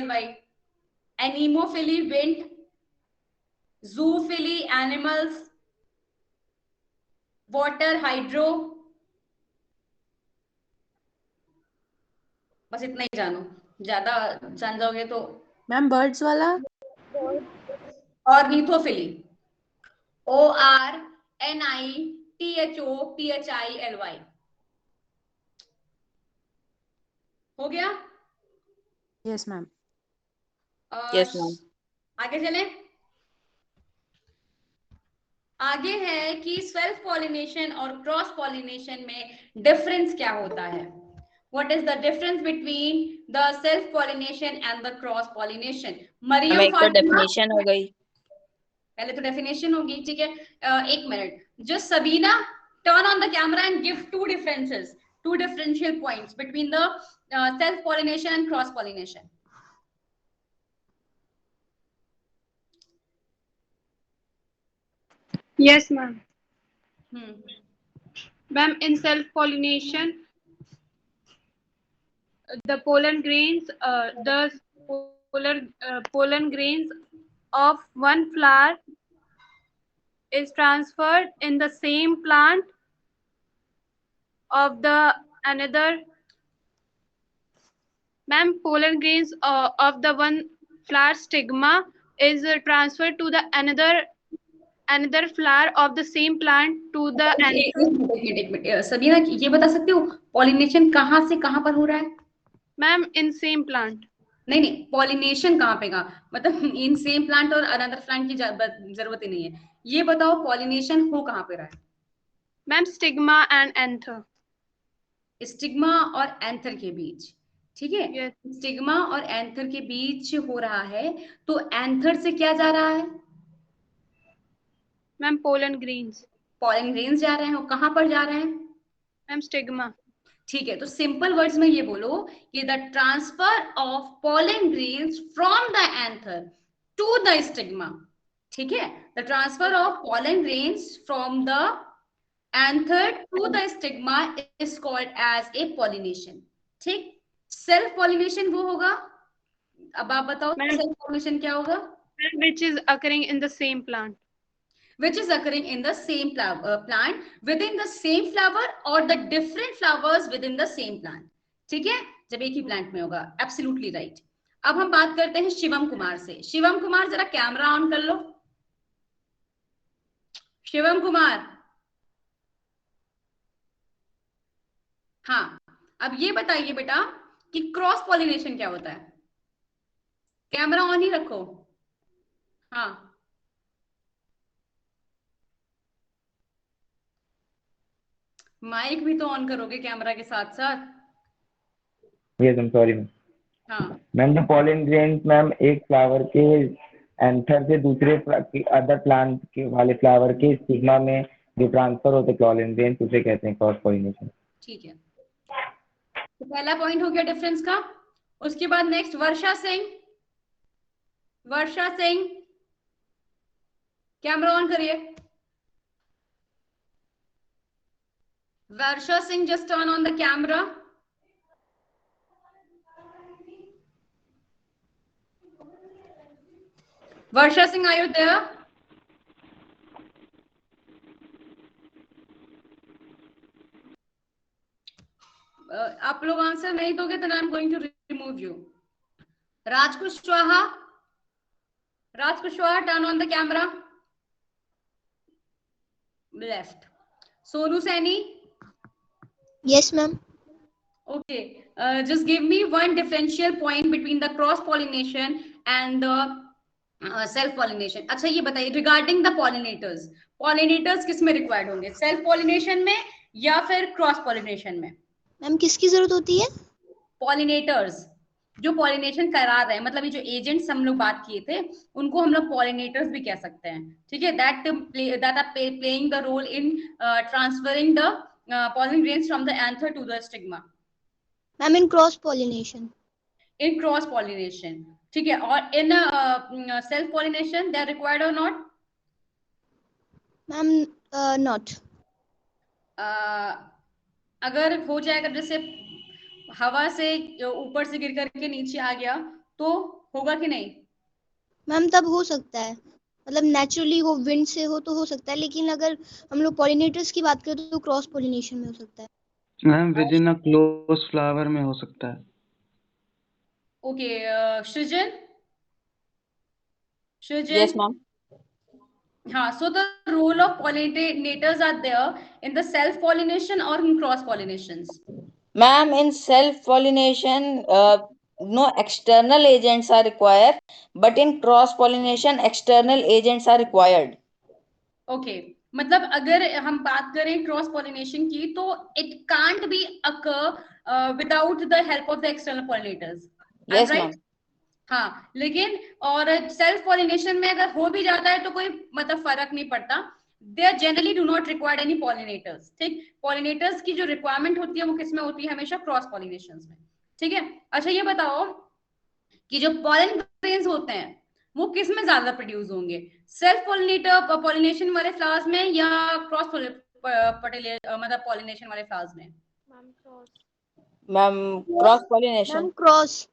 LY. Anemophily wind, zoophily animals, water hydro. बस इतना ही जानो, ज्यादा जान जाओगे तो। मैम बर्ड्स वाला। Ornithophily, ORNITHOPHILY। हो गया? Yes ma'am. Yes ma'am. आगे चले। आगे है कि सेल्फ पॉलिनेशन और क्रॉस पॉलिनेशन में डिफरेंस क्या होता है। What is the difference between the self pollination and the cross pollination? Maryam एक तो फातिमा, डेफिनेशन हो गई, पहले तो डेफिनेशन होगी, ठीक है। एक minute, just Sabina turn on the camera and give two differential points between the self pollination and cross pollination. Yes, ma'am. Hmm. Ma'am, in self-pollination, the pollen grains, pollen grains of one flower is transferred in the same plant of the another. Ma'am, pollen grains of the one flower stigma is transferred to the another flower of the same plant to the एक minute Sabina, ये बता सकते हो pollination कहाँ से कहाँ पर हो रहा है? Ma'am in same plant. नहीं, पॉलिनेशन कहाँ पे कहाँ, मतलब इन सेम प्लांट और अनदर प्लांट की जरूरत ही नहीं है। ये बताओ पॉलिनेशन हो कहाँ पे रहा है? Ma'am stigma and anther. Stigma और एंथर के बीच, ठीक है। Yes. स्टिग्मा और एंथर के बीच हो रहा है, तो एंथर से क्या जा रहा है? Ma'am pollen grains. Pollen grains जा रहे हैं, और कहाँ पर जा रहे हैं? Ma'am stigma. ठीक है, तो सिंपल वर्ड्स में ये बोलो कि the transfer of pollen grains from the anther to the stigma, ठीक है। The transfer of pollen grains from the anther to the stigma is called as a pollination, ठीक। सेल्फ पॉलिनेशन वो होगा, अब आप बताओ सेल्फ पॉलिनेशन क्या होगा? Which is occurring in the same plant. Which is occurring in the same plant within the same flower or the different flowers within the same plant, ठीक है, जब एक ही प्लांट में होगा। Absolutely right. अब हम बात करते हैं शिवम कुमार से। शिवम कुमार जरा कैमरा ऑन कर लो। शिवम कुमार, हाँ, अब ये बताइए बेटा कि क्रॉस पॉलिनेशन क्या होता है? कैमरा ऑन ही रखो। हाँ, माइक भी तो ऑन करोगे कैमरा के साथ साथ। Yes ma'am, sorry ma'am. हाँ ma'am the pollen grains ma'am एक फ्लावर के एंथर से दूसरे अदर प्लांट के वाले फ्लावर के स्टिग्मा में जो ट्रांसफर होते पॉलन ग्रेन्स उसे कहते हैं क्रॉस पॉलिनेशन। ठीक है, तो पहला पॉइंट हो गया डिफरेंस का। उसके बाद next Varsha Singh. Varsha Singh camera on करिए। Varsha Singh just turn on the camera. Varsha Singh are you there? आप लोग आंसर नहीं दोगे तो I am going to remove you. Raj Kushwaha, Raj Kushwaha turn on the camera. Left. Sonu Saini. Yes, ma'am. Okay, just give me one differential point between the cross pollination and the self pollination. अच्छा ये बताइए regarding the pollinators, pollinators किस में required होंगे, self pollination में या फिर cross pollination में? मैम किसकी जरूरत होती है? पॉलिनेटर्स, जो पॉलिनेशन करा रहे हैं, मतलब ये जो एजेंट्स हम लोग बात किए थे उनको हम लोग पॉलिनेटर्स भी कह सकते हैं, ठीक है। That are playing the role in transferring the pollen grains from the anther to the stigma. Ma'am in cross pollination. In cross pollination, ठीक है। और in self pollination they are required or not? Ma'am not. अगर हो जाएगा, जैसे हवा से ऊपर से गिर करके नीचे आ गया तो होगा कि नहीं? मैम तब हो सकता है, मतलब नेचुरली हो, विंड से हो तो हो सकता है, लेकिन अगर हम लोग पॉलिनेटर्स की बात करें तो क्रॉस पॉलिनेशन में हो सकता है। Ma'am with in a close flower में हो सकता है। ओके, सृजन, Yes, ma'am. हाँ, so the role of pollinators are there in the self pollination or in cross pollinations? Ma'am, in self-pollination, no external agents are required, but in cross-pollination, external agents are required. Okay, मतलब अगर हम बात करें cross pollination की तो it can't be occur without the help of the external pollinators, Yes, right? ma'am. हाँ, लेकिन और सेल्फ पॉलिनेशन में अगर हो भी जाता है तो कोई मतलब फर्क नहीं पड़ता, they are generally do not required any pollinators, ठीक? पॉलिनेटर्स की जो रिक्वायरमेंट होती है वो किसमें होती है? हमेशा क्रॉस पॉलिनेशंस में, ठीक है? अच्छा ये बताओ कि जो पॉलन ग्रेन्स होते हैं वो किस में ज्यादा प्रोड्यूस होंगे? सेल्फ पॉलिनेटर पॉलिनेशन वाले फ्लावर्स में या क्रॉस मतलब पॉलिनेशन वाले फ्लावर्स में? Ma'am, cross-pollination. Ma'am cross.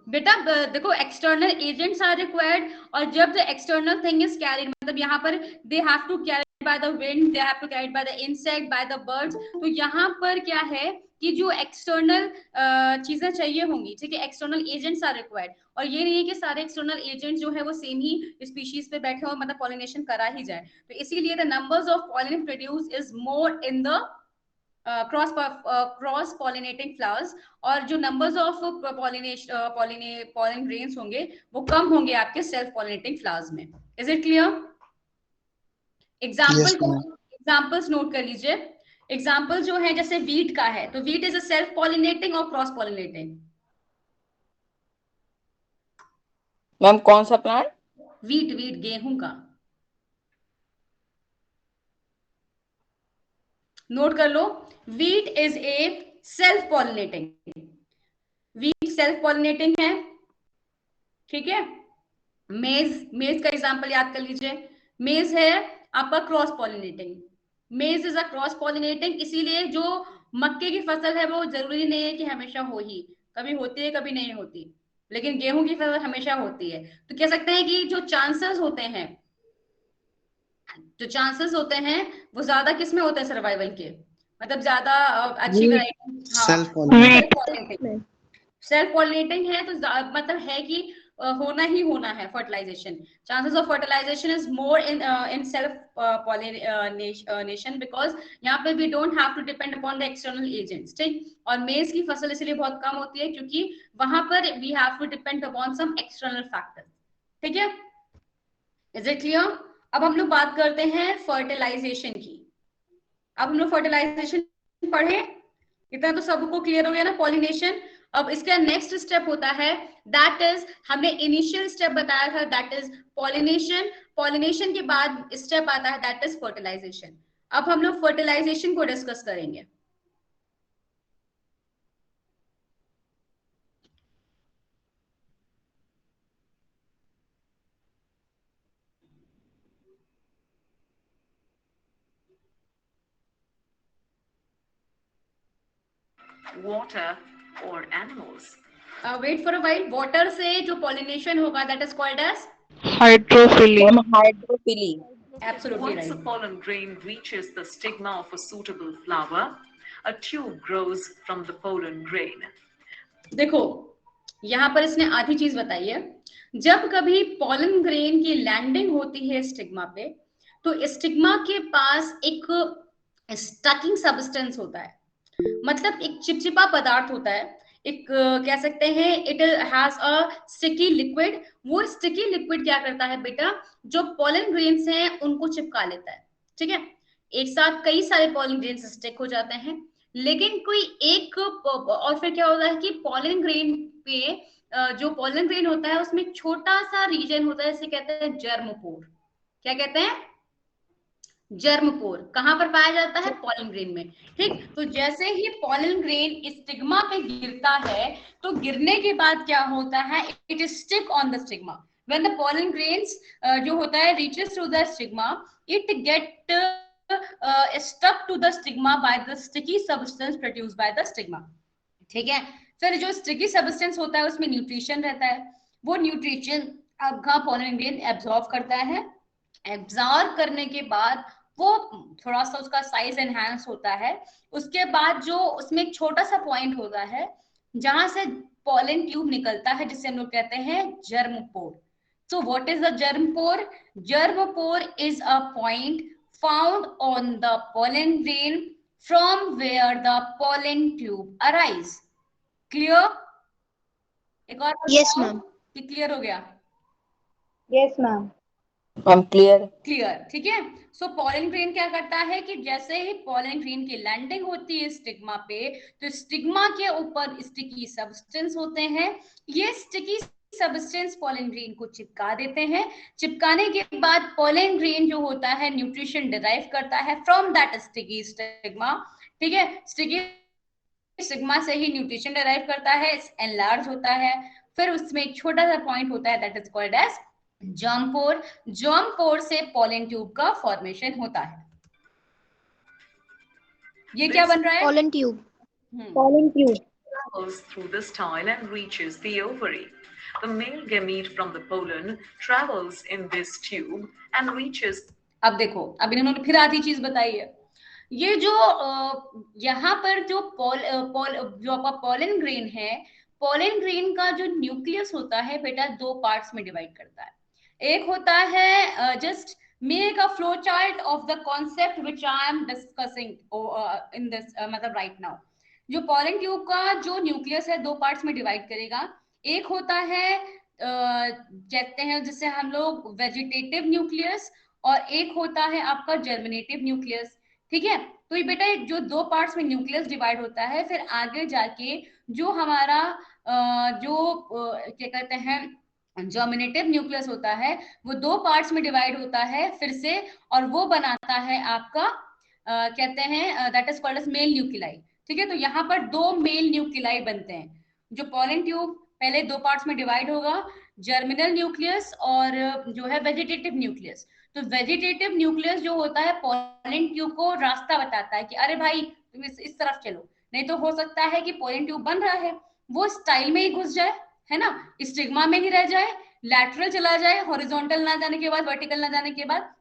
बेटा देखो, एक्सटर्नल एजेंट्स आर रिक्वायर्ड, और जब the external thing is carried, मतलब यहाँ पर they have to carry by the wind, they have to carry by the insect, by the birds, तो यहाँ पर क्या है कि जो एक्सटर्नल चीजें चाहिए होंगी, ठीक है, एक्सटर्नल एजेंट्स आर रिक्वायर्ड, और ये नहीं है कि सारे एक्सटर्नल एजेंट जो है वो सेम ही स्पीशीज पे बैठे हो, मतलब पॉलिनेशन करा ही जाए, तो इसीलिए the numbers of pollen produce is more in the cross pollinating flowers, और जो नंबर्स ऑफ पॉलिन ग्रेन्स होंगे वो कम होंगे आपके सेल्फ पॉलिनेटिंग फ्लावर्स में। Is it clear? Examples note कर लीजिए। एग्जाम्पल जो है जैसे वीट का है, तो wheat is a self pollinating और क्रॉस पॉलिनेटिंग? मैम कौन सा प्लांट? वीट, वीट गेहूं का, नोट कर लो। Wheat is a self pollinating, wheat self pollinating है, ठीक है? मेज, मेज का एग्जांपल याद कर लीजिए, मेज है आपका क्रॉस पॉलिनेटिंग, मेज इज अ क्रॉस पॉलिनेटिंग, इसीलिए जो मक्के की फसल है वो जरूरी नहीं है कि हमेशा हो ही, कभी होती है कभी नहीं होती, लेकिन गेहूं की फसल हमेशा होती है। तो कह सकते हैं कि जो चांसेस होते हैं, जो चांसेस होते हैं वो ज्यादा किस में होते हैं सर्वाइवल के, मतलब ज्यादा अच्छी वैरायटी, सेल्फ पॉलिनेटिंग है तो मतलब है कि होना ही होना है fertilization, chances of fertilization is more in self pollination, because यहाँ पे we don't have to depend upon the external agents, ठीक? और मेज की फसल इसलिए बहुत कम होती है क्योंकि वहां पर we have to depend upon some external factors, ठीक है? Is it clear? अब हम लोग बात करते हैं फर्टिलाइजेशन की। अब हम लोग फर्टिलाइजेशन पढ़े, इतना तो सबको क्लियर हो गया ना, पॉलिनेशन। अब इसका नेक्स्ट स्टेप होता है, दैट इज, हमने इनिशियल स्टेप बताया था, दैट इज पॉलिनेशन, पॉलिनेशन के बाद स्टेप आता है दैट इज फर्टिलाइजेशन। अब हम लोग फर्टिलाइजेशन को डिस्कस करेंगे। water or animals? Wait for a while, water से जो पॉलिनेशन होगा that is called as Hydrophily. Hydrophily. Absolutely Once a right. pollen grain reaches the stigma of a suitable flower, a tube grows from the pollen grain. देखो यहाँ पर इसने आधी चीज बताई है, जब कभी पॉलन ग्रेन की लैंडिंग होती है स्टिग्मा पे, तो स्टिग्मा के पास एक स्टकिंग सब्सटेंस होता है, मतलब एक चिपचिपा पदार्थ होता है, एक कह सकते हैं it has a sticky liquid. वो स्टिकी लिक्विड क्या करता है बेटा, जो पॉलन ग्रेन्स हैं उनको चिपका लेता है, ठीक है? एक साथ कई सारे पॉलन ग्रेन्स स्टिक हो जाते हैं, लेकिन कोई एक, और फिर क्या होता है कि पॉलन ग्रेन पे जो पॉलन ग्रेन होता है उसमें छोटा सा रीजन होता है, इसे कहते हैं जर्मपोर। क्या कहते हैं? जर्मपोर। कहां पर पाया जाता है? पॉलन ग्रेन में, ठीक? तो जैसे ही पॉलन ग्रेन स्टिग्मा पे गिरता है तो गिरने के बाद क्या होता है, it is stick on the stigma. When the pollen grains जो होता है reaches to the stigma, it get stuck to the stigma by the sticky substance produced by the stigma, ठीक है? फिर जो स्टिकी सब्सटेंस होता है उसमें न्यूट्रिशन रहता है, वो न्यूट्रिशन आपका पॉलन ग्रेन एब्जॉर्ब करता है। एब्जॉर्ब करने के बाद वो थोड़ा सा उसका साइज एनहांस होता है। उसके बाद जो उसमें एक छोटा सा पॉइंट होता है जहां से पॉलन ट्यूब निकलता है, जिसे हम लोग कहते हैं germ pore. So what is the germ pore? Germ pore is a point found on the pollen grain from where the pollen tube arise. Clear? एक और Yes, ma'am. कि क्लियर हो गया? Yes, ma'am. I'm clear. Clear, ठीक है। सो pollen grain क्या करता है कि जैसे ही पॉलन ग्रेन की लैंडिंग होती है स्टिग्मा पे, तो स्टिग्मा के ऊपर स्टिकी सब्सटेंस होते हैं। ये स्टिकी सब्सटेंस पॉलन ग्रेन को चिपका देते हैं। चिपकाने के बाद पॉलन ग्रेन जो होता है न्यूट्रिशन डिराइव करता है फ्रॉम दैट स्टिकी स्टिग्मा, ठीक है। स्टिकी स्टिग्मा से ही न्यूट्रिशन डिराइव करता है, एनलार्ज होता है, फिर उसमें एक छोटा सा पॉइंट होता है that is called as germ pore. Germ pore से पॉलन ट्यूब का फॉर्मेशन होता है। ये क्या बन रहा है? Pollen tube. Pollen tube. Travels through the style and reaches the ovary. The male gamete from the pollen travels in this tube and reaches. अब देखो, अब इन्होंने फिर आधी चीज बताई है। ये जो यहाँ पर जो जो आपका पॉलन ग्रेन है, पॉलन ग्रेन का जो न्यूक्लियस होता है बेटा दो पार्ट्स में डिवाइड करता है। एक होता है just make a flow chart of the concept which I am discussing in this मतलब राइट नाउ। जो पॉलन ट्यूब का जो न्यूक्लियस है दो पार्ट्स में डिवाइड करेगा। एक होता है कहते हैं जिसे हम लोग वेजिटेटिव न्यूक्लियस, और एक होता है आपका जर्मिनेटिव न्यूक्लियस, ठीक है। तो ये बेटा जो दो पार्ट्स में न्यूक्लियस डिवाइड होता है, फिर आगे जाके जो हमारा क्या कहते हैं जर्मिनेटिव न्यूक्लियस होता है, वो दो पार्ट्स में डिवाइड होता है फिर से, और वो बनाता है आपका कहते हैं that is called as male nuclei, ठीक है। तो यहाँ पर दो मेल न्यूक्लियाई बनते हैं। जो पॉलन ट्यूब पहले दो पार्ट्स में डिवाइड होगा, जर्मिनल न्यूक्लियस और जो है वेजिटेटिव न्यूक्लियस। तो वेजिटेटिव न्यूक्लियस जो होता है पॉलन ट्यूब को रास्ता बताता है कि अरे भाई तुम इस तरफ चलो, नहीं तो हो सकता है कि पॉलन ट्यूब बन रहा है वो स्टाइल में ही घुस जाए, है ना, स्टिग्मा में ही रह जाए, लैटरल चला जाए, हॉरिजॉन्टल ना जाने के बाद, वर्टिकल ना जाने के बाद।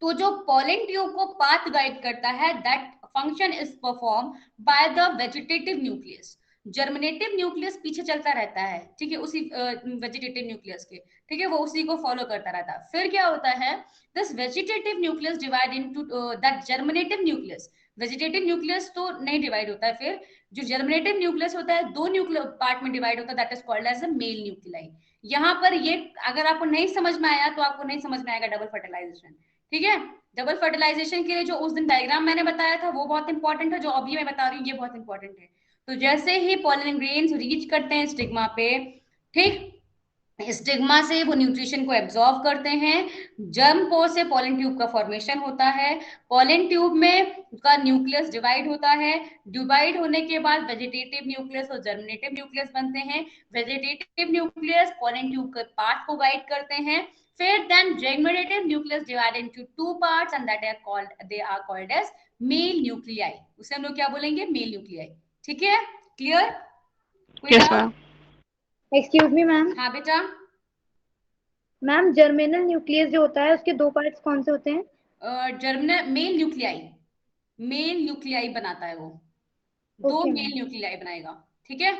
तो जो पॉलन ट्यूब को पाथ गाइड करता है that function is perform by the vegetative nucleus. Germinative nucleus पीछे चलता रहता है, ठीक है, उसी वेजिटेटिव न्यूक्लियस के, ठीक है, वो उसी को फॉलो करता रहता है। फिर क्या होता है, this vegetative nucleus divide into that germinative nucleus. Vegetative nucleus तो नहीं डिवाइड होता है, फिर जो जर्मिनेटिव न्यूक्लियस होता है दो न्यूक्लियर पार्ट में डिवाइड होता है, that is called as a male nuclei. यहाँ पर ये अगर आपको नहीं समझ में आया तो आपको नहीं समझ में आएगा डबल फर्टिलाइजेशन, ठीक है। डबल फर्टिलाइजेशन के लिए जो उस दिन डायग्राम मैंने बताया था वो बहुत इंपॉर्टेंट है, जो अभी मैं बता रही हूँ ये बहुत इंपॉर्टेंट है। तो जैसे ही पॉलन ग्रेन्स रीच करते हैं स्टिग्मा पे, ठीक, स्टिग्मा से वो न्यूट्रिशन को एब्जॉर्ब करते हैं। जर्म पोर से पॉलन ट्यूब का फॉर्मेशन होता है। पॉलन ट्यूब में का न्यूक्लियस डिवाइड होता है। डिवाइड होने के बाद वेजिटेटिव न्यूक्लियस और जर्मिनेटिव न्यूक्लियस बनते हैं। वेजिटेटिव न्यूक्लियस पॉलन ट्यूब के पार्ट को गाइड करते हैं। फिर then germinative nucleus divided into two parts and that they are called as male nuclei. उसे हम लोग क्या बोलेंगे, male nuclei, ठीक है, clear? Yes, ma'am. Excuse me, ma'am. हाँ बेटा। मैम जर्मिनल न्यूक्लियस जो होता है उसके दो पार्ट्स कौन से होते हैं? जर्मिनल मेल न्यूक्लियाई बनाता है वो, दो Okay, मेल न्यूक्लियाई बनाएगा, ठीक है,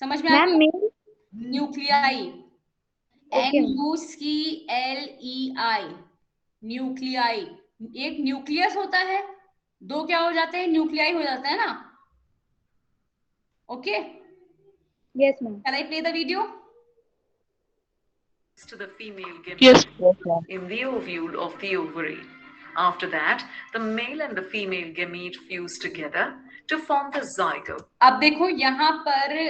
समझ में मैम आया? Male nuclei, Okay, NUCLEI, nuclei. एक न्यूक्लियस होता है, दो क्या हो जाते हैं, न्यूक्लियाई हो जाता है ना, okay. yes ma'am. Shall I play the video? To the female gamete Yes. in the ovule of the ovary. After that, the male and the female gamete fuse together to form the zygote. अब देखो यहाँ पर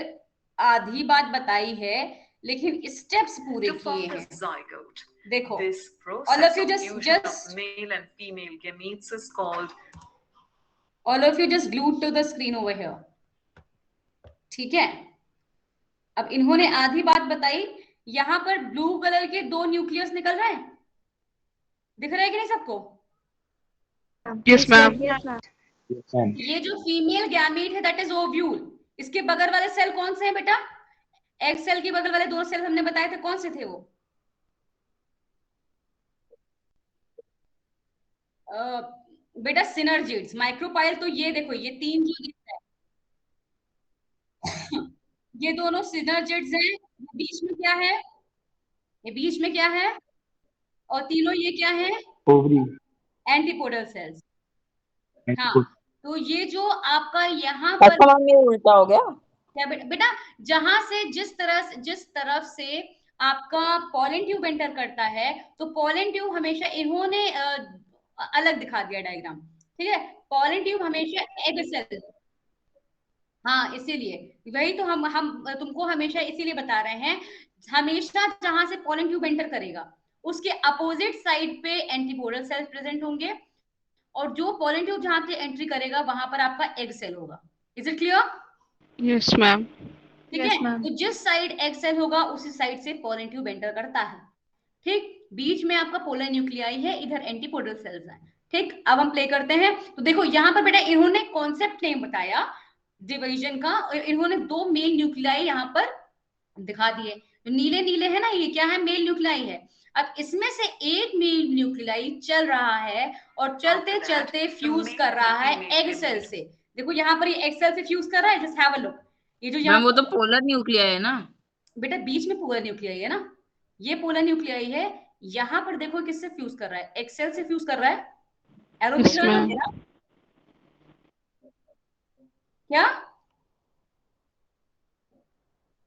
आधी बात बताई है लेकिन steps पूरे To form किए the हैं। zygote. देखो This all process of you of just fusion of male and female gametes is called. all of you just glued to the screen over here, ठीक है। अब इन्होंने आधी बात बताई, यहाँ पर ब्लू कलर के दो न्यूक्लियस निकल रहे हैं, दिख रहा है कि नहीं सबको? Yes, ma'am. Yes ma'am. Yes, ma'am. ये जो फीमेल गैमीट है दैट इज ओव्यूल, इसके बगल वाले सेल कौन से हैं बेटा, एग सेल के बगल वाले 2 सेल हमने बताए थे, कौन से थे वो? बेटा सिनर्जिड्स, माइक्रोपाइल। तो ये देखो ये 3 जो दिख रहा है ये दोनों सिनर्जिड्स हैं। बीच में क्या है? ये बीच में क्या है? और तीनों ये क्या है? ओवरी। Antipodal cells. हाँ, तो ये जो आपका यहाँ पर अच्छा मैम, ये उल्टा हो गया। क्या बेटा, जहां से जिस तरफ से आपका पॉलन ट्यूब एंटर करता है, तो पॉलन ट्यूब हमेशा इन्होंने अलग दिखा दिया डायग्राम, ठीक है। पॉलन ट्यूब हमेशा एग सेल, हाँ इसीलिए वही तो हम तुमको हमेशा इसीलिए बता रहे हैं, हमेशा जहां से पॉलन ट्यूब एंटर करेगा उसके अपोजिट साइड पे एंटीपोडल सेल्स प्रेजेंट होंगे, और जो पॉलन ट्यूब जहां से एंट्री करेगा वहां पर आपका एग सेल होगा। Is it clear? Yes ma'am. ठीक है, तो जिस साइड एग सेल होगा उसी साइड से पॉलन ट्यूब एंटर करता है। ठीक, बीच में आपका पोलर न्यूक्लियाई है, इधर एंटीपोडल सेल्स है। ठीक, अब हम प्ले करते हैं। तो देखो यहाँ पर बेटा इन्होंने कॉन्सेप्ट नहीं बताया डिवीजन का, और इन्होंने 2 मेल न्यूक्लियाई यहाँ पर दिखा दिए। तो नीले नीले है ना, ये क्या है? मेल न्यूक्लियाई है। अब इसमें से एक मेल न्यूक्लियाई चल रहा है और चलते चलते फ्यूज कर रहा है एग सेल से। देखो यहाँ पर ये एग सेल से फ्यूज कर रहा है, जस्ट हैव अ लुक। ये जो यहाँ मैम वो तो पोलर न्यूक्लियाई है ना बेटा, बीच में पोलर न्यूक्लियाई है ना, ये पोलर न्यूक्लियाई है। यहाँ पर देखो किससे फ्यूज कर रहा है? एग सेल से फ्यूज कर रहा है। एरो दिख रहा है ना मेरा? क्या?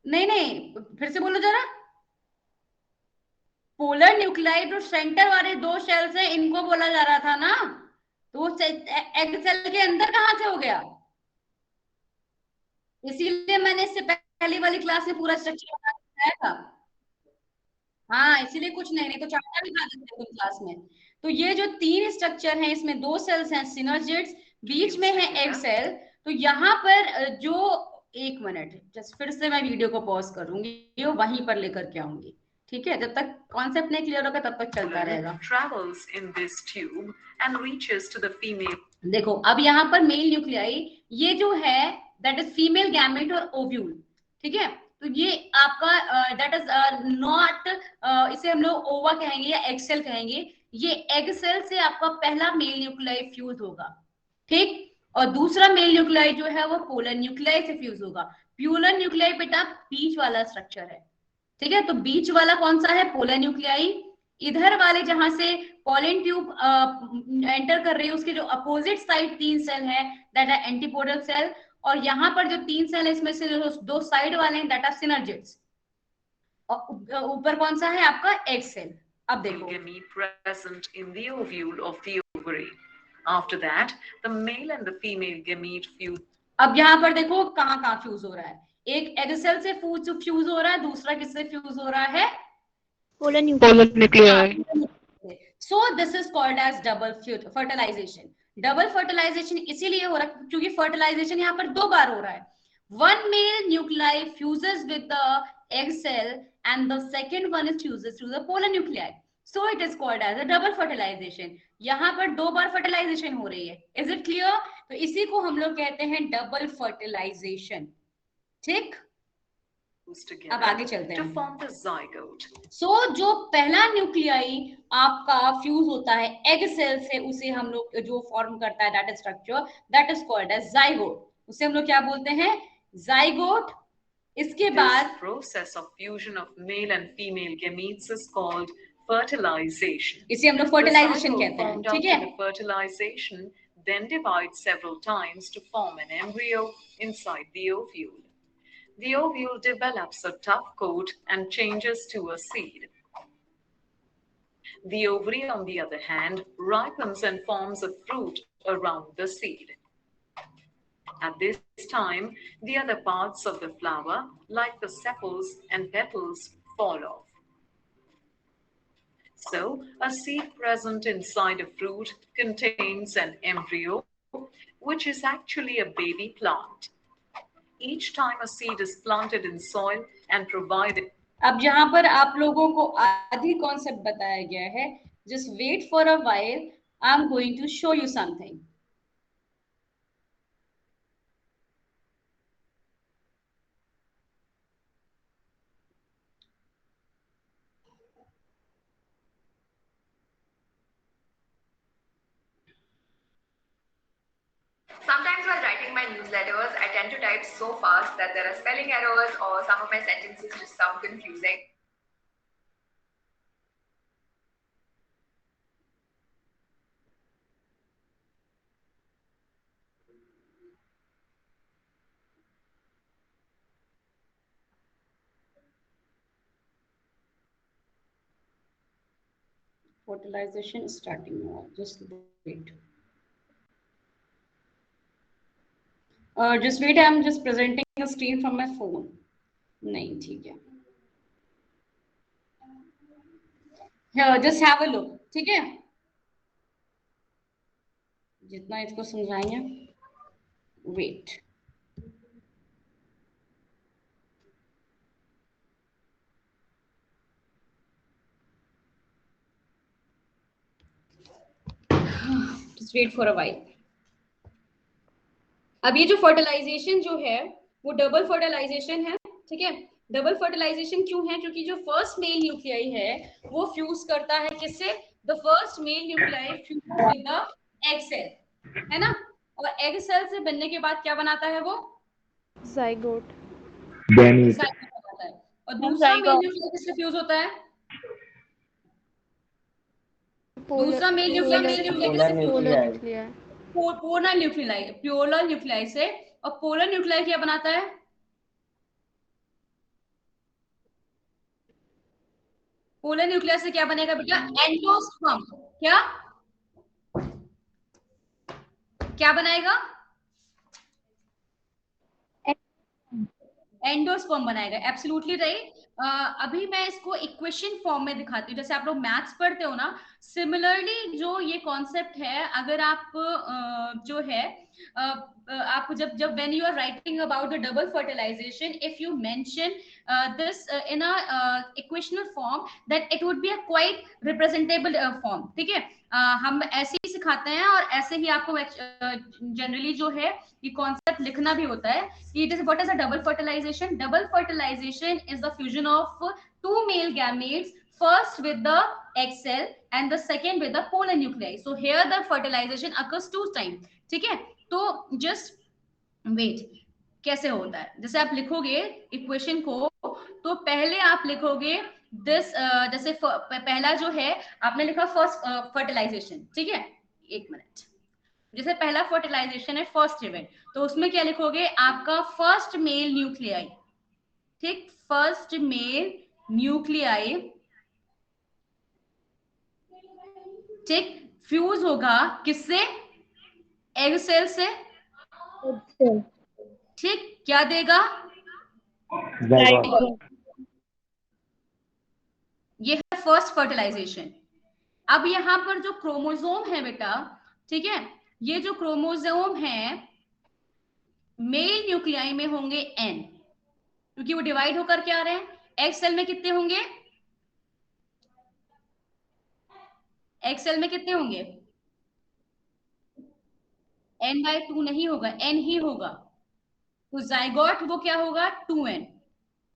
नहीं नहीं, फिर से बोलो जरा। पोलर न्यूक्लियाई जो सेंटर वाले 2 सेल्स है इनको बोला जा रहा था ना, तो एग सेल के अंदर कहां से हो गया? इसीलिए मैंने इससे पहले वाली क्लास में पूरा स्ट्रक्चर बताया था। हाँ, इसीलिए कुछ नहीं तो चार्ट भी खा देते तुम क्लास में। तो ये जो 3 स्ट्रक्चर हैं, इसमें 2 सेल्स हैं सिनर्जिड्स, बीच में है एग सेल। तो यहाँ पर जो 1 मिनट, जस्ट फिर से मैं वीडियो को पॉज करूंगी और वहीं पर लेकर के आऊंगी, ठीक है। जब तक कॉन्सेप्ट नहीं क्लियर होगा तब तक चलता रहेगा। Travels in this tube and reaches to the female. देखो अब यहाँ पर मेल न्यूक्लियाई, ये जो है दैट इज फीमेल गैमेट और ओव्यूल, ठीक है। तो ये आपका दैट इज नॉट, इसे हम लोग ओवा कहेंगे या एग सेल कहेंगे। ये एग सेल से आपका पहला मेल न्यूक्लियाई फ्यूज होगा, ठीक। और दूसरा मेल न्यूक्लियाई जो है वो पोलर न्यूक्लियाई से फ्यूज होगा। पोलर न्यूक्लियाई बेटा बीच वाला स्ट्रक्चर है, ठीक है। तो बीच वाला कौन सा है? Polar nuclei. इधर वाले जहां से पॉलन ट्यूब एंटर कर रही है उसके जो अपोजिट साइड 3 सेल है दैट आर एंटीपोडल सेल, और यहाँ पर जो 3 सेल है इसमें से जो 2 साइड वाले हैं दैट आर सिनर्जिड्स, और ऊपर कौन सा है आपका? Egg cell. अब देखो Gamete present in the ovule of the ovary. After that, the male and the female gamete fuse. अब यहाँ पर देखो कहाँ फ्यूज हो रहा है। एक एग सेल से फ्यूज हो रहा है, दूसरा किससे फ्यूज हो रहा है? Polar nuclei. So this is called as double fertilization. Double fertilization इसीलिए हो रहा है क्योंकि फर्टिलाइजेशन यहाँ पर 2 बार हो रहा है। One male nuclei fuses with the egg cell and the second one is fuses through the polar nuclei. So it is called as a double fertilization. यहाँ पर 2 बार फर्टिलाइजेशन हो रही है। Is it clear? तो इसी को हम लोग कहते हैं डबल फर्टिलाइजेशन, ठीक। अब आगे चलते To हैं। form the zygote. जो पहला न्यूक्लियाई आपका फ्यूज होता है एग सेल से, उसे हम लोग जो फॉर्म करता है that structure that is called as zygote. उसे हम लोग क्या बोलते हैं? जाइगोट। इसके बाद This process of fusion of male and female gametes is called fertilization. इसे हम लोग फर्टिलाइजेशन कहते हैं, ठीक है। The fertilization then divides several times to form an embryo inside the ovule. The ovule develops a tough coat and changes to a seed. The ovary, on the other hand, ripens and forms a fruit around the seed. At this time, the other parts of the flower, like the sepals and petals, fall off. So, a seed present inside a fruit contains an embryo, which is actually a baby plant. Each time a seed is planted in soil and provided. अब यहाँ पर आप लोगों को आधी concept बताया गया है। Just wait for a while, I am going to show you something. my newsletters, I tend to type so fast that there are spelling errors or some of my sentences just sound confusing. Fertilization starting now. Just wait. Just wait. I'm just presenting a screen from my phone. नहीं ठीक है. Just have a look. ठीक है. जितना इसको समझाएंगे. Wait. Just wait for a while. अब ये जो फर्टिलाइजेशन जो है वो डबल फर्टिलाइजेशन है. ठीक है. डबल फर्टिलाइजेशन क्यों है? क्योंकि जो फर्स्ट मेल न्यूक्लियाई है वो फ्यूज करता है किससे? The first male nuclei fuse with the egg cell, है ना. और एग सेल से बनने के बाद क्या बनाता है वो? जाइगोट. बनाता है. और दूसरा मेल न्यूक्लियाई किससे फ्यूज होता है? दूसरा मेल न्यूक्लियाई पोलर न्यूक्लियाई से. और पोलर न्यूक्लियाई क्या बनाता है? पोलर न्यूक्लियाई से क्या बनेगा बेटा? एंडोस्पर्म. क्या बनाएगा? एंडोस्पर्म बनाएगा. Absolutely right. अभी मैं इसको इक्वेशन फॉर्म में दिखाती हूँ. जैसे आप लोग मैथ्स पढ़ते हो ना, सिमिलरली जो ये कॉन्सेप्ट है, अगर आप जो है आप जब when you are writing about the double fertilization, if you mention this in a equational form, that it would be a quite representable form. ठीक है. हम ऐसे ही सिखाते हैं और ऐसे ही आपको जनरली जो है ये कॉन्सेप्ट लिखना भी होता है. It is what is a double fertilization? Double fertilization is the fusion of two male gametes, first with the egg cell and the second with the polar nuclei. So here the fertilization occurs two times. ठीक है. तो just wait. कैसे होता है? जैसे आप लिखोगे equation को, तो पहले आप लिखोगे दिस, जैसे पहला जो है आपने लिखा फर्स्ट फर्टिलाइजेशन. ठीक है. एक मिनट. जैसे पहला फर्टिलाइजेशन है फर्स्ट इवेंट, तो उसमें क्या लिखोगे? आपका फर्स्ट मेल न्यूक्लियाई. ठीक. First male nuclei. ठीक. फ्यूज होगा किससे? एग सेल से. ठीक. क्या देगा? ये है फर्स्ट फर्टिलाइजेशन. अब यहां पर जो क्रोमोसोम है बेटा, ठीक है, ये जो क्रोमोसोम है मेल न्यूक्लियाई में होंगे एन, क्योंकि वो डिवाइड होकर क्या आ रहे हैं. एग सेल में कितने होंगे? एग सेल में कितने होंगे? n/2 नहीं होगा, n ही होगा. तो जाइगोट वो क्या होगा? 2n.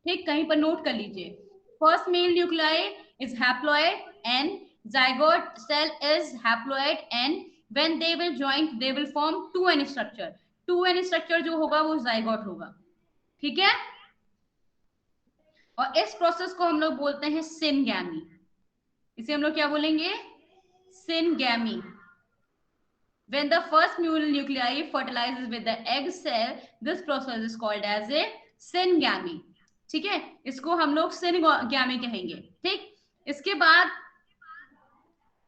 ठीक. कहीं पर नोट कर लीजिए. First male nuclei is haploid n, zygote cell is haploid n. When they will join, they will form 2n structure. 2n structure जो होगा वो जाइगोट होगा. ठीक है. और इस प्रोसेस को हम लोग बोलते हैं सिनगैमी. इसे हम लोग क्या बोलेंगे? Syngamy. When the first mule nuclei fertilizes with the egg cell, this process is called as a syngamy. ठीक है. इसको हम लोग syngamy कहेंगे. ठीक. इसके बाद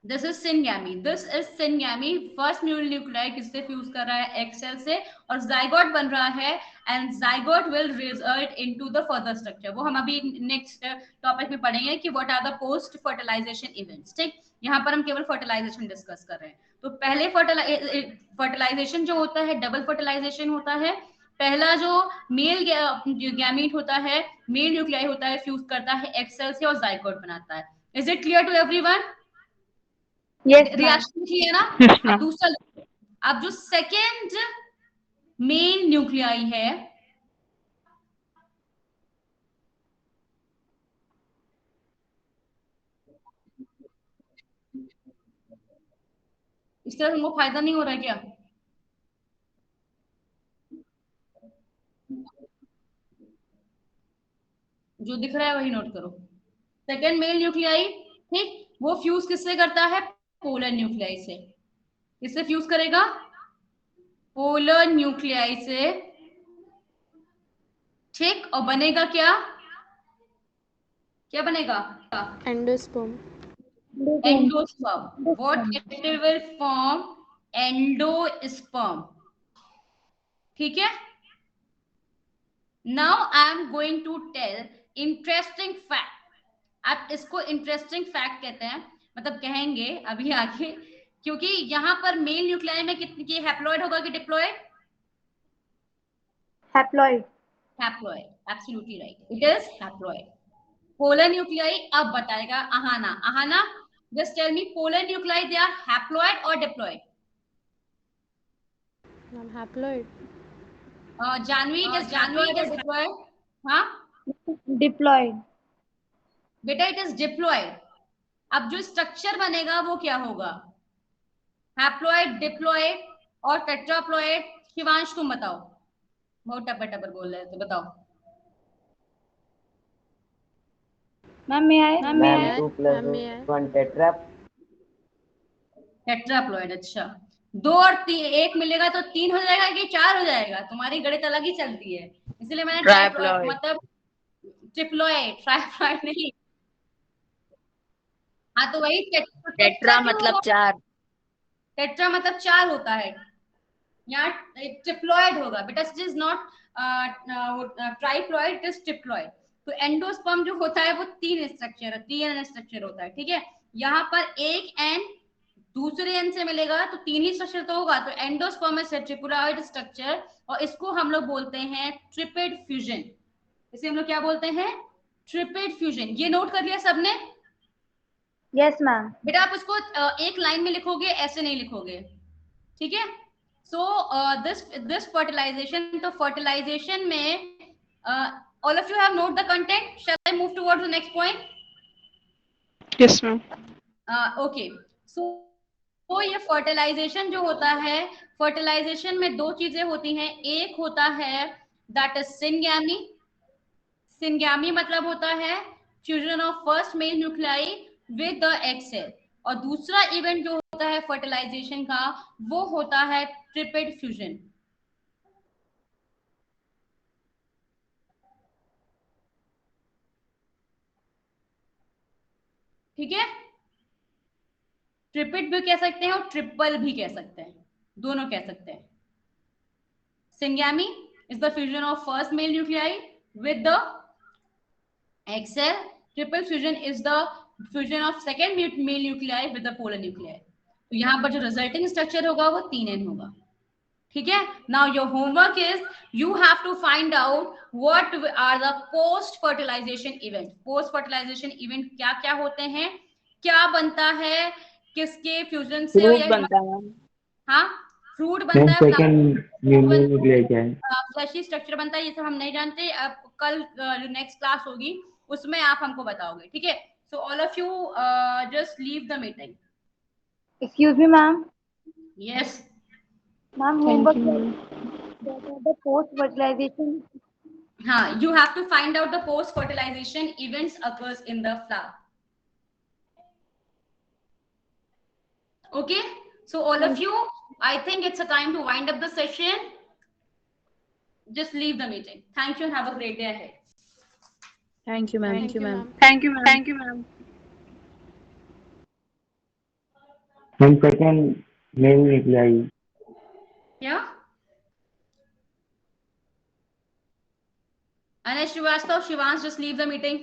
this is syngamy. This is syngamy. First mule nuclei किससे फ्यूज कर रहा है? egg cell से. और zygote बन रहा है and zygote will result into the further structure. वो हम अभी next टॉपिक में पढ़ेंगे कि what are the post fertilization events. ठीक. यहाँ पर हम केवल फर्टिलाइजेशन डिस्कस कर रहे हैं. तो पहले फर्टिलाइजेशन जो होता है डबल फर्टिलाइजेशन होता है. पहला जो मेल गैमीट होता है, मेल न्यूक्लियाई होता है, फ्यूज करता है एग सेल से और जाइगोट बनाता है. Is it clear to everyone? Reaction clear ना? अब दूसरा, अब जो सेकेंड मेल न्यूक्लियाई है, इस तरह हमको फायदा नहीं हो रहा है क्या? जो दिख रहा है वही नोट करो। सेकेंड मेल न्यूक्लियाई, ठीक, वो फ्यूज किससे करता है? पोलर न्यूक्लियाई से। किससे फ्यूज करेगा? पोलर न्यूक्लियाई से, ठीक। और बनेगा क्या? क्या बनेगा? Endosperm. Endosperm. What it will form? Endosperm, ठीक है। Now I am going to tell interesting fact. आप इसको इंटरेस्टिंग फैक्ट कहते हैं, मतलब कहेंगे अभी आगे, क्योंकि यहाँ पर मेल न्यूक्लियाई में कितनी हैप्लॉइड होगा कि diploid? Haploid. Haploid, absolutely right, it is haploid. Polar nuclei अब बताएगा Ahana. Ahana, just tell me, polar nuclei they are haploid और diploid? Haploid. Janvi, it is haploid और डिप्लॉइड? हाँ डिप्लॉइड। बेटा, इट इज डिप्लॉइड। अब जो स्ट्रक्चर बनेगा वो क्या होगा? हैप्लॉइड, डिप्लॉइड और टेट्राप्लॉइड। शिवांश तुम बताओ, बहुत टपर टपर बोल रहे थे, बताओ। मैम मैं आए? मैम 2 + 1 टेट्राप्लॉइड, अच्छा। 2 और 1 मिलेगा तो 3 हो जाएगा कि 4 हो जाएगा? तुम्हारी गणित अलग ही चलती है, इसलिए मैंने ट्राइप्लॉइड। मतलब ट्रिप्लॉइड, ट्राइप्लॉइड नहीं। हाँ तो वही टेट्रा मतलब 4। टेट्रा मतलब 4 होता है, यहाँ ट्रिप्लॉइड होगा बेटा। It is not triploid, it is triploid. तो एंडोस्पर्म जो होता है वो 3 स्ट्रक्चर होता है, ठीक है। यहाँ पर एक एन दूसरे एन से मिलेगा तो 3 ही स्ट्रक्चर तो होगा, तो एंडोस्पर्म इज ट्रिप्लॉइड स्ट्रक्चर, और इसको हम लोग बोलते हैं ट्रिपेड फ्यूजन। इसे हम लोग क्या बोलते हैं? ट्रिपेड फ्यूजन। ये नोट कर लिया सबने? Yes ma'am. बेटा आप उसको एक लाइन में लिखोगे, ऐसे नहीं लिखोगे, ठीक है। सो दिस फर्टिलाइजेशन, तो फर्टिलाइजेशन में all of you have note the content. Shall I move towards the next point? Yes ma'am. Okay, so ये फर्टिलाइजेशन जो होता है, फर्टिलाइजेशन में 2 चीजें होती हैं। एक होता है दैट इज सिनगैमी। सिनगैमी मतलब होता है fusion of first male nuclei with the egg cell, और दूसरा इवेंट जो होता है फर्टिलाइजेशन का वो होता है ट्रिपेड फ्यूजन। ठीक है, ट्रिपेड भी कह सकते हैं और ट्रिपल भी कह सकते हैं, दोनों कह सकते हैं। Syngamy is the fusion of first male nuclei with the egg cell. Triple fusion is the fusion of second male nuclei with the polar nuclei. तो यहाँ पर जो रिजल्टिंग स्ट्रक्चर होगा वो 3n होगा, ठीक है। Now your homework is you have to find out what are the post fertilization event. Post fertilization event क्या क्या होते हैं, क्या बनता है, किसके फ्यूजन से, फ्रूट बनता है। हाँ, फ्रूट बनता है, सेकंड न्यूक्लियाई क्या है? फ्लैशी स्ट्रक्चर बनता है, ये सब हम नहीं जानते। अब कल नेक्स्ट क्लास होगी उसमें आप हमको बताओगे, ठीक है। So all of you just leave the meeting. Excuse me ma'am. Yes ma'am homework the post fertilization. हाँ, you have to find out the post fertilization events occurs in the flower. Okay, so all of you, I think it's a time to wind up the session. Just leave the meeting. Thank you and have a great day ahead. Thank you, ma'am. Thank you, ma'am. Thank you, ma'am. Thank you, ma'am. And second male nuclei. Yeah. Anesh Srivastava, Shivans, just leave the meeting.